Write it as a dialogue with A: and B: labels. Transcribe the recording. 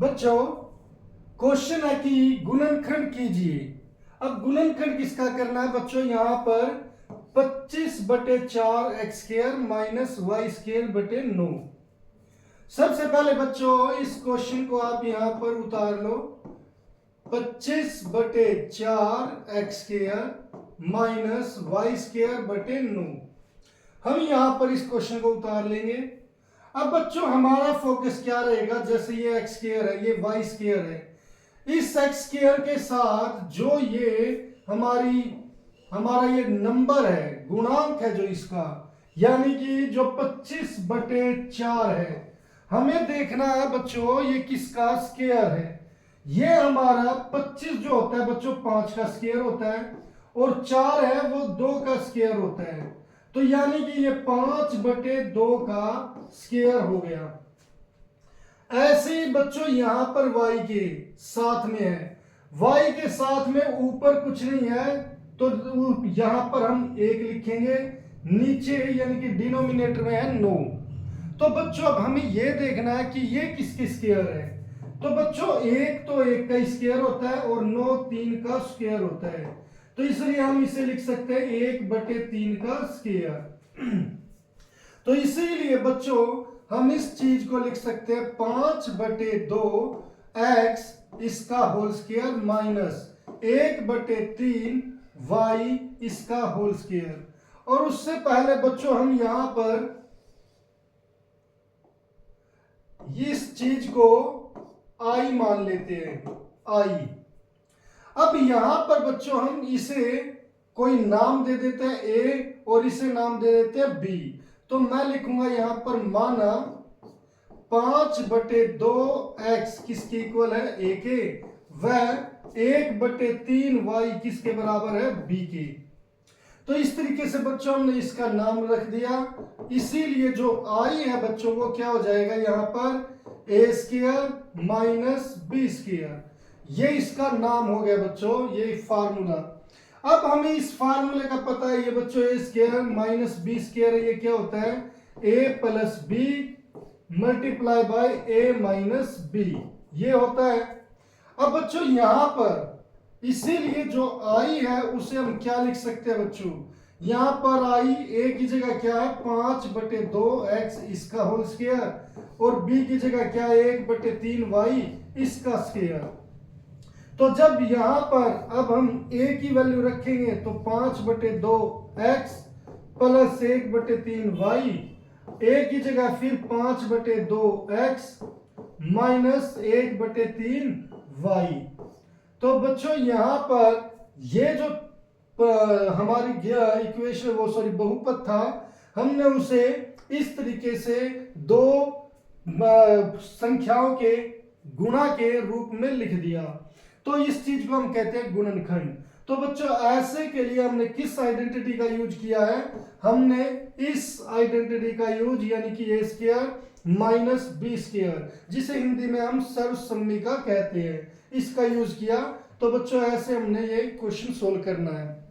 A: बच्चों क्वेश्चन है कि गुणनखंड कीजिए। अब गुणनखंड किसका करना है बच्चों? यहां पर 25/4 x square minus y square बटे 9। सबसे पहले बच्चों इस क्वेश्चन को आप यहां पर उतार लो। 25/4 x square minus y square बटे 9। हम यहां पर इस क्वेश्चन को उतार लेंगे। अब बच्चों हमारा फोकस क्या रहेगा? जैसे ये एक्स स्क्वायर है, ये वाई स्क्वायर है, इस एक्स स्क्वायर के साथ जो ये हमारा ये नंबर है, गुणांक है जो इसका, यानी कि जो 25/4 है, हमें देखना है बच्चों ये किसका स्क्वायर है। ये हमारा 25 जो होता है बच्चों 5 का स्क्वायर होता है, और 4 है वो 2 का स्क्वायर होता है। तो यानी कि ये 5/2 का स्क्वायर हो गया। ऐसे ही बच्चों यहां पर y के साथ में है, y के साथ में ऊपर कुछ नहीं है तो यहां पर हम 1 लिखेंगे, नीचे यानी कि डिनोमिनेटर में है 9। तो बच्चों अब हमें यह देखना है कि ये किसके स्क्वायर है। तो बच्चों 1 तो 1 का स्क्वायर होता है और 9 3 का स्क्वायर होता है, तो इसलिए हम इसे लिख सकते हैं 1/3 का स्क्वायर। तो इसीलिए बच्चों हम इस चीज को लिख सकते हैं 5/2 एक्स इसका होल स्क्वायर माइनस 1/3 वाई इसका होल स्क्वायर। और उससे पहले बच्चों हम यहां पर इस चीज को आई मान लेते हैं, आई। अब यहां पर बच्चों हम इसे कोई नाम दे देते हैं ए और इसे नाम दे देते हैं बी। तो मैं लिखूंगा यहां पर माना 5/2 एक्स किसके इक्वल है? ए के, व 1/3 वाई किसके बराबर है? बी के। तो इस तरीके से बच्चों हमने इसका नाम रख दिया। इसीलिए जो आई है बच्चों वो क्या हो जाएगा यहां पर? ए स्क्वायर माइनस बी स्क्वायर। ये इसका नाम हो गया बच्चों, ये फार्मूला। अब हमें इस फार्मूले का पता है ये बच्चों A square minus B square, ये क्या होता है? A plus B multiply by A minus B, ये होता है। अब बच्चों यहां पर इसीलिए जो आई है उसे हम क्या लिख सकते हैं बच्चों? यहां पर आई ए की जगह क्या है? 5/2 एक्स इसका होल स्क्वायर, और बी की जगह क्या है? 1/3 वाई इसका स्क्वायर। तो जब यहां पर अब हम a की वैल्यू रखेंगे तो 5/2 एक्स प्लस 1/3 वाई, a की जगह फिर 5/2 एक्स माइनस 1/3 वाई। तो बच्चों यहां पर ये जो हमारी इक्वेशन वो बहुपद था, हमने उसे इस तरीके से दो संख्याओं के गुणा के रूप में लिख दिया। तो इस चीज को हम कहते हैं गुणनखंड। तो बच्चों ऐसे के लिए हमने किस आइडेंटिटी का यूज किया है? हमने इस आइडेंटिटी का यूज यानी कि ए स्क्वायर माइनस बी स्क्वायर, जिसे हिंदी में हम सर्वसम्मी का कहते हैं, इसका यूज किया। तो बच्चों ऐसे हमने ये क्वेश्चन सोल्व करना है।